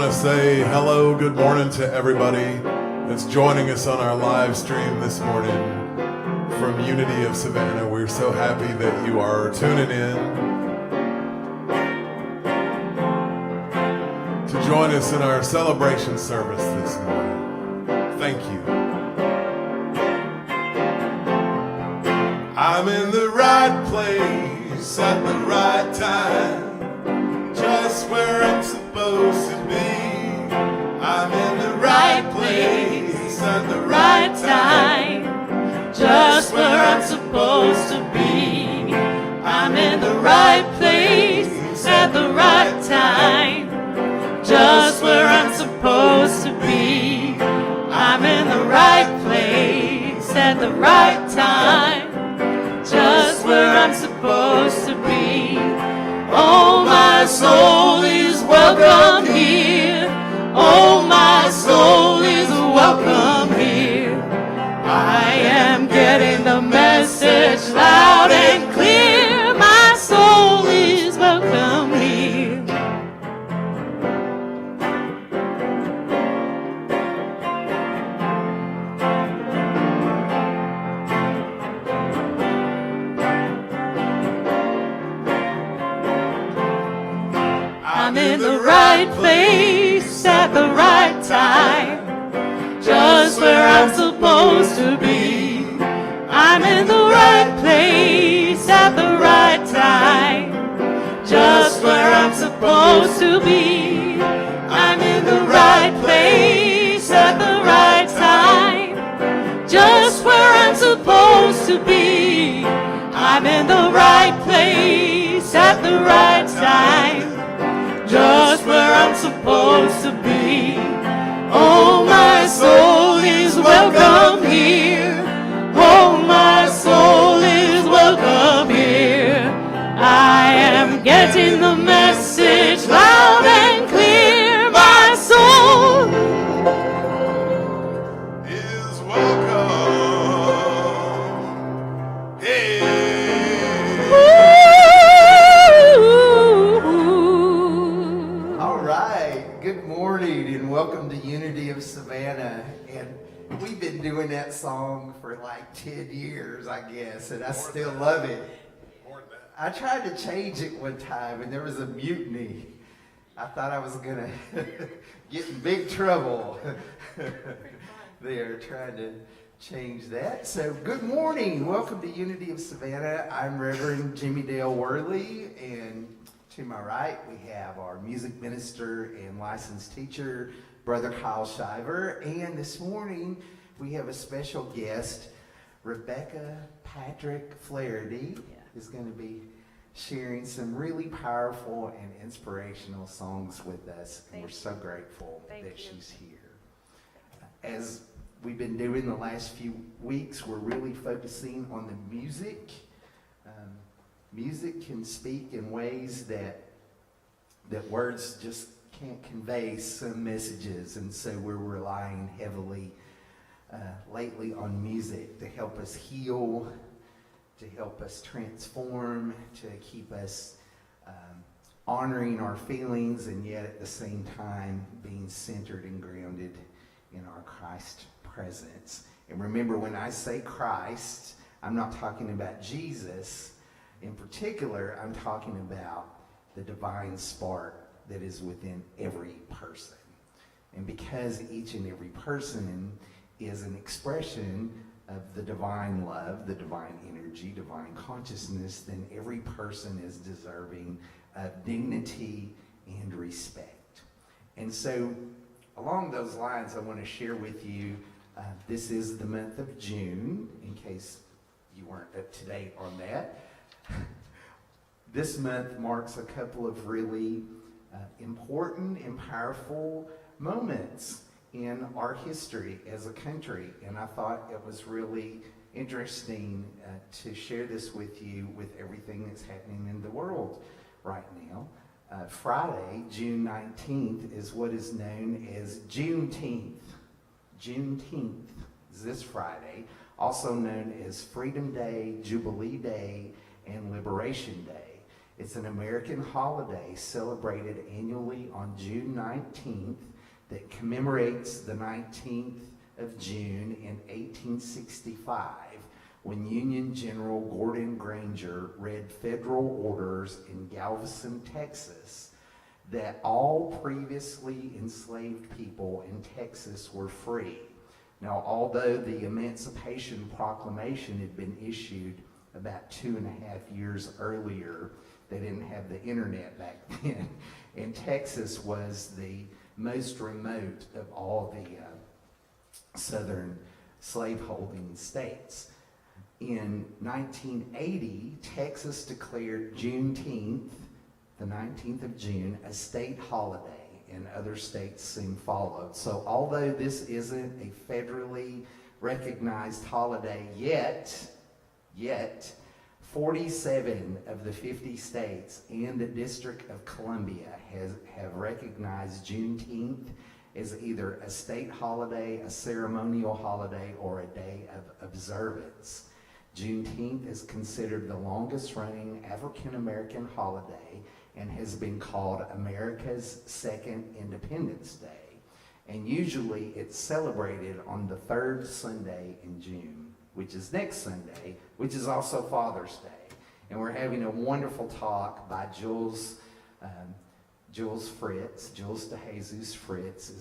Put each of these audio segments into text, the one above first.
to say hello, good morning to everybody that's joining us on our live stream this morning from Unity of Savannah. We're so happy that you are tuning in to join us in our celebration service this morning. Thank you. I'm in the right place at the right time, just where I'm supposed to be. I'm in the right place at the right time, just where I'm supposed to be. I'm in the right place at the right time, just where I'm supposed to be. I'm in the right place at the right time, just where I'm supposed to be. Oh, my soul is welcome here. Oh, my soul is welcome here. I am getting the message loud and clear. My soul is welcome here. I'm in the right place at the right time, just where I'm supposed to be. I'm in the right place at the right time, just where I'm supposed to be. I'm in the right place at the right time, just where I'm supposed to be. I'm in the right place at the right time, just where I'm supposed to be. Oh, my soul is welcome here. Oh, my soul is welcome here. I am getting the message loud and clear. My soul is welcome. Hey. All right. Good morning and welcome to Unity of Savannah. And we've been doing that song for like 10 years, I guess, and I still love it. I tried to change it one time and there was a mutiny. I thought I was gonna get in big trouble there trying to change that. So good morning. Welcome to Unity of Savannah. I'm Reverend Jimmy Dale Worley, and to my right we have our music minister and licensed teacher, Brother Kyle Shiver. And this morning we have a special guest, Rebecca Patrick Flaherty is going to be sharing some really powerful and inspirational songs with us. And we're so grateful that she's here. As we've been doing the last few weeks, we're really focusing on the music. Music can speak in ways that words just can't convey some messages, and so we're relying heavily lately on music to help us heal, to help us transform, to keep us honoring our feelings, and yet at the same time being centered and grounded in our Christ presence. And remember, when I say Christ, I'm not talking about Jesus in particular. I'm talking about the divine spark that is within every person. And because each and every person is an expression of the divine love, the divine energy, divine consciousness, then every person is deserving of dignity and respect. And so along those lines, I want to share with you, this is the month of June, in case you weren't up to date on that. This month marks a couple of really important and powerful moments in our history as a country, and I thought it was really interesting to share this with you with everything that's happening in the world right now. Friday, June 19th, is what is known as Juneteenth. Juneteenth is this Friday, also known as Freedom Day, Jubilee Day, and Liberation Day. It's an American holiday celebrated annually on June 19th that commemorates the 19th of June in 1865 when Union General Gordon Granger read federal orders in Galveston, Texas, that all previously enslaved people in Texas were free. Now, although the Emancipation Proclamation had been issued about 2.5 years earlier, they didn't have the internet back then, and Texas was the most remote of all the southern slaveholding states. In 1980, Texas declared Juneteenth, the 19th of June, a state holiday, and other states soon followed. So although this isn't a federally recognized holiday yet, 47 of the 50 states and the District of Columbia have recognized Juneteenth as either a state holiday, a ceremonial holiday, or a day of observance. Juneteenth is considered the longest running African American holiday and has been called America's Second Independence Day. And usually it's celebrated on the third Sunday in June, which is next Sunday, which is also Father's Day. And we're having a wonderful talk by Jules Fritz. Jules DeJesus Fritz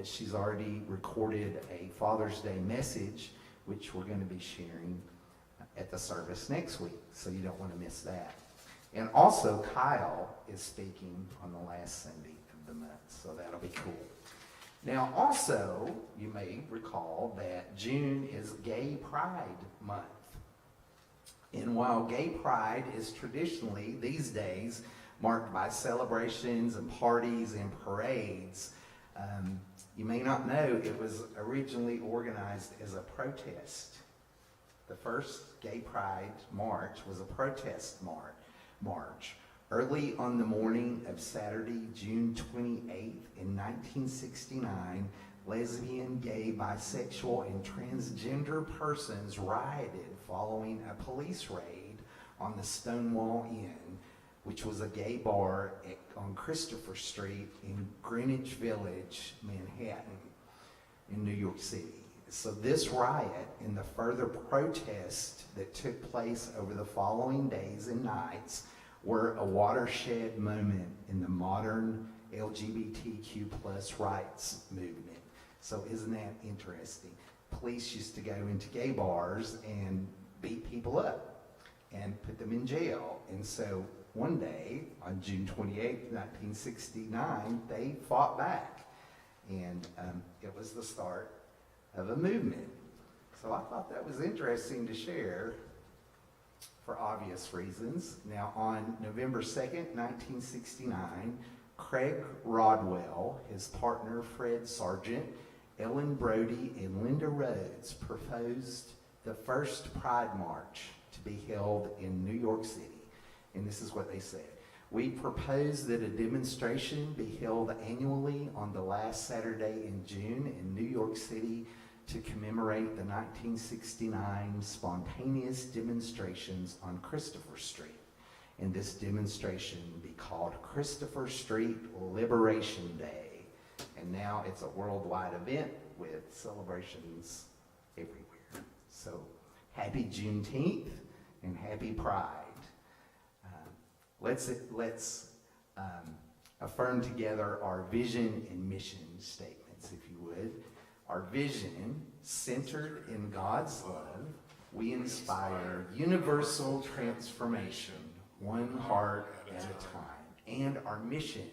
she's already recorded a Father's Day message, which we're going to be sharing at the service next week, so you don't want to miss that. And also, Kyle is speaking on the last Sunday of the month, so that'll be cool. Now, also, you may recall that June is Gay Pride Month. And while Gay Pride is traditionally, these days, marked by celebrations and parties and parades, you may not know it was originally organized as a protest. The first Gay Pride March was a protest march. Early on the morning of Saturday, June 28th in 1969, lesbian, gay, bisexual, and transgender persons rioted following a police raid on the Stonewall Inn, which was a gay bar on Christopher Street in Greenwich Village, Manhattan, in New York City. So this riot and the further protest that took place over the following days and nights were a watershed moment in the modern LGBTQ plus rights movement. So isn't that interesting? Police used to go into gay bars and beat people up and put them in jail. And so one day, on June 28th, 1969, they fought back. And it was the start of a movement. So I thought that was interesting to share for obvious reasons. Now, on November 2nd, 1969, Craig Rodwell, his partner Fred Sargent, Ellen Brody, and Linda Rhodes proposed the first Pride March to be held in New York City. And this is what they said. We propose that a demonstration be held annually on the last Saturday in June in New York City to commemorate the 1969 spontaneous demonstrations on Christopher Street. And this demonstration be called Christopher Street Liberation Day. And now it's a worldwide event with celebrations everywhere. So happy Juneteenth and happy Pride. Let's affirm together our vision and mission statements, if you would. Our vision, centered in God's love, we inspire universal transformation, one heart at a time. And our mission,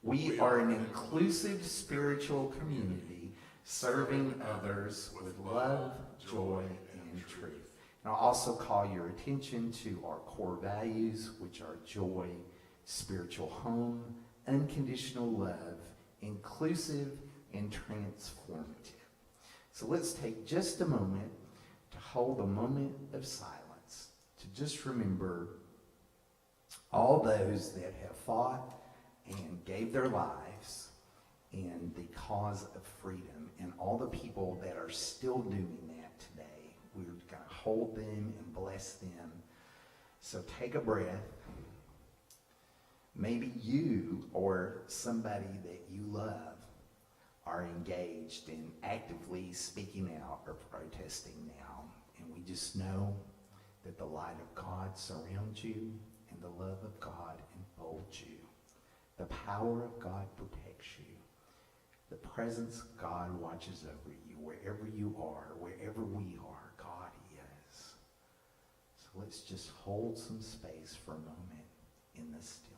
we are an inclusive spiritual community serving others with love, joy, and truth. And I'll also call your attention to our core values, which are joy, spiritual home, unconditional love, inclusive, and transformative. So let's take just a moment to hold a moment of silence, to just remember all those that have fought and gave their lives in the cause of freedom, and all the people that are still doing that today. We're going to hold them and bless them. So take a breath Maybe you or somebody that you love are engaged in actively speaking out or protesting now. And we just know that the light of God surrounds you and the love of God enfolds you. The power of God protects you. The presence of God watches over you. Wherever you are, wherever we are, God is. So let's just hold some space for a moment in the stillness.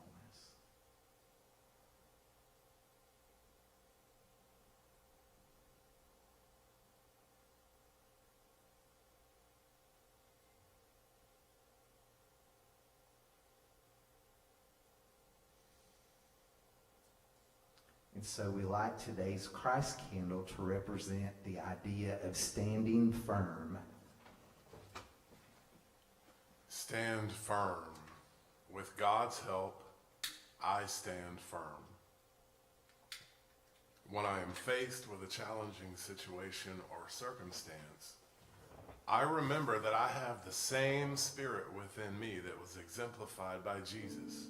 And so we light today's Christ candle to represent the idea of standing firm. Stand firm. With God's help, I stand firm. When I am faced with a challenging situation or circumstance, I remember that I have the same spirit within me that was exemplified by Jesus.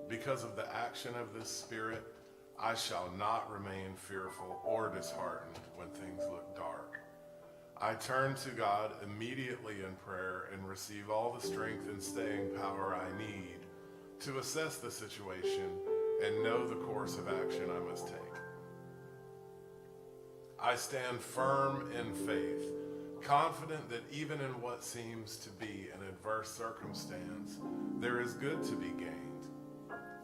Because of the action of this spirit, I shall not remain fearful or disheartened when things look dark. I turn to God immediately in prayer and receive all the strength and staying power I need to assess the situation and know the course of action I must take. I stand firm in faith, confident that even in what seems to be an adverse circumstance, there is good to be gained.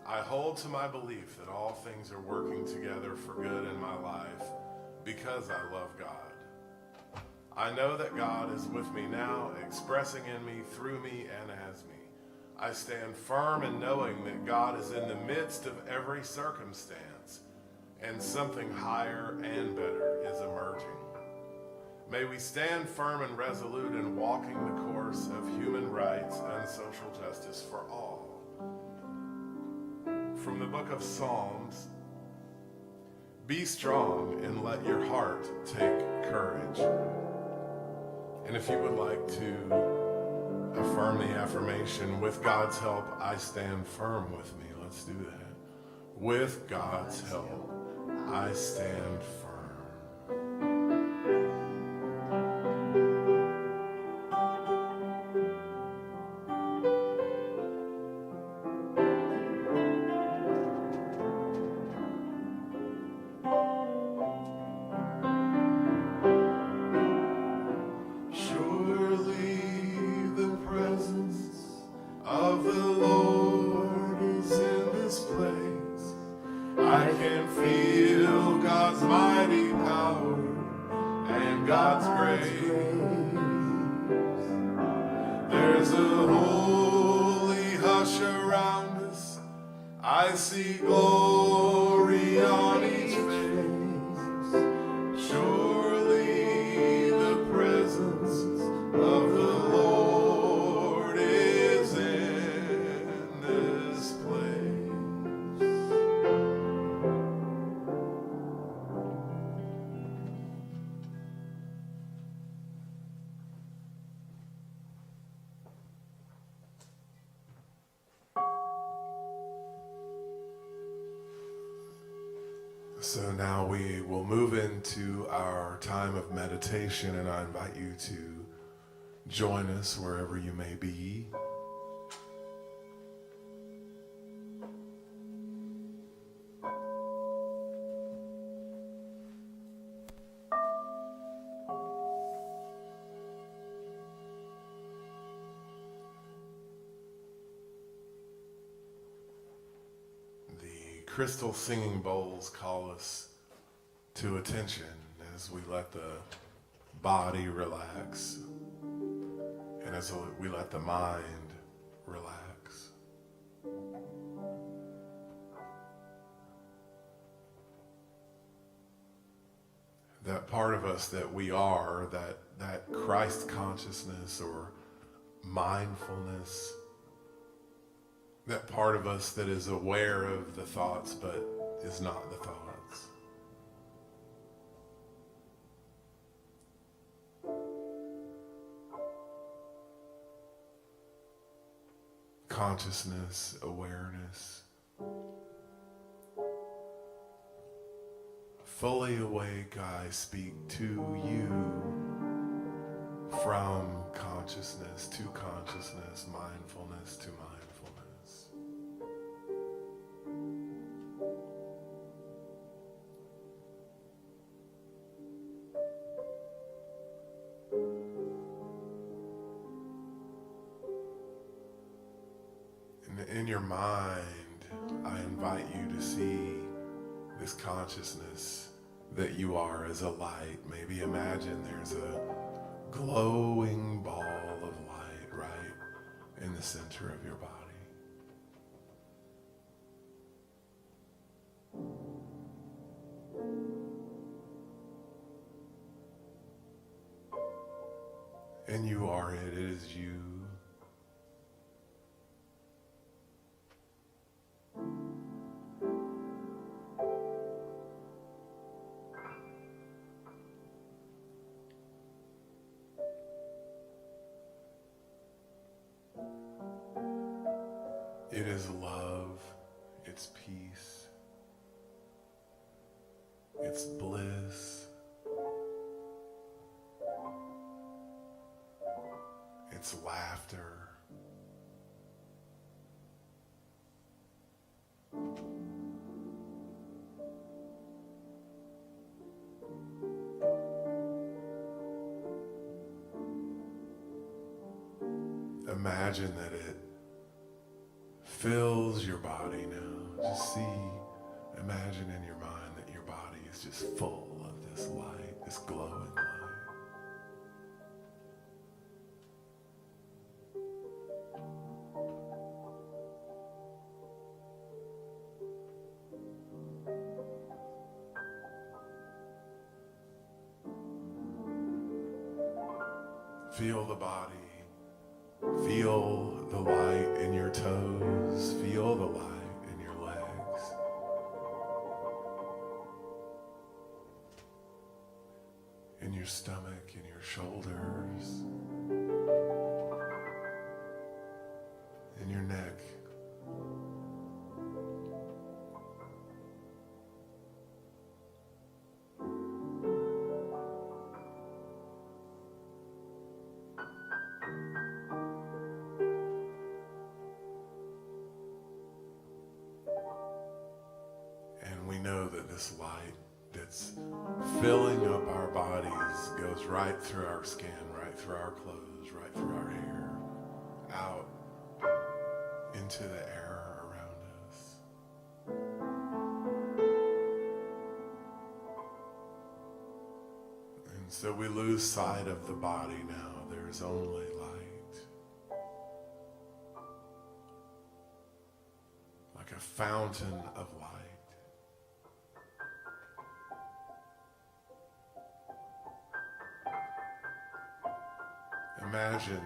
I hold to my belief that all things are working together for good in my life because I love God. I know that God is with me now, expressing in me, through me, and as me. I stand firm in knowing that God is in the midst of every circumstance, and something higher and better is emerging. May we stand firm and resolute in walking the course of human rights and social justice for all. From the book of Psalms, be strong and let your heart take courage. And if you would like to affirm the affirmation, with God's help, I stand firm with me. Let's do that. With God's help, I stand firm. Of the Lord is in this place. I can feel God's mighty power and God's grace. There's a holy hush around us. I see glory on each face. Surely the presence of the Lord is in this place. So now we will move into our time of meditation, and I invite you to join us wherever you may be. Crystal singing bowls call us to attention as we let the body relax and as we let the mind relax. That part of us that we are, that Christ consciousness or mindfulness, that part of us that is aware of the thoughts but is not the thoughts. consciousness, awareness. Fully awake, I speak to you from consciousness to consciousness, mindfulness to mindfulness. And in your mind, I invite you to see this consciousness that you are as a light. Maybe imagine there's a glowing ball of light right in the center of your body. And you are it. It is you. It is love, it's peace, it's bliss, it's laughter, imagine that it fills your body now. Just imagine in your mind that your body is just full of this light, this glowing light. Feel the body. Feel the light in your toes. Feel the light in your legs. In your stomach, in your shoulders. In your neck. We know that this light that's filling up our bodies goes right through our skin, right through our clothes, right through our hair, out into the air around us. And so we lose sight of the body now. There is only light. Like a fountain of light. Imagine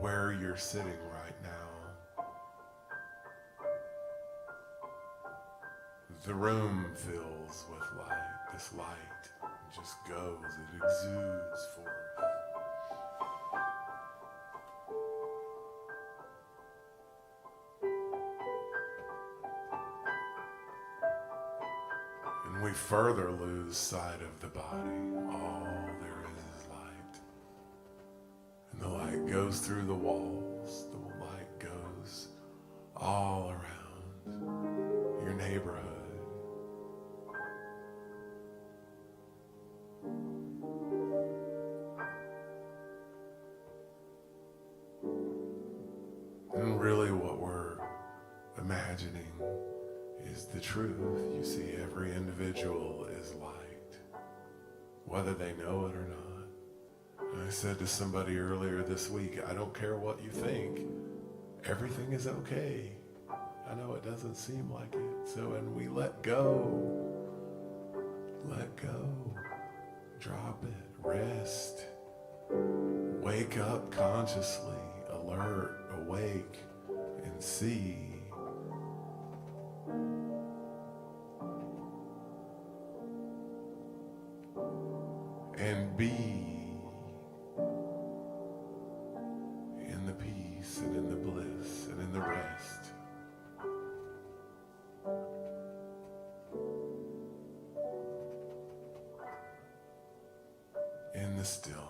where you're sitting right now. The room fills with light. This light just goes, it exudes forth. And we further lose sight of the body. All there is light. And the light goes through the walls. The light goes all around your neighborhood. And really what we're imagining is the truth. You see, every individual is light, whether they know it or not. And I said to somebody earlier this week, I don't care what you think. Everything is okay. I know it doesn't seem like it. So, and we let go. Let go. Drop it. Rest. Wake up consciously, alert, awake, and see. And be in the peace and in the bliss. the still.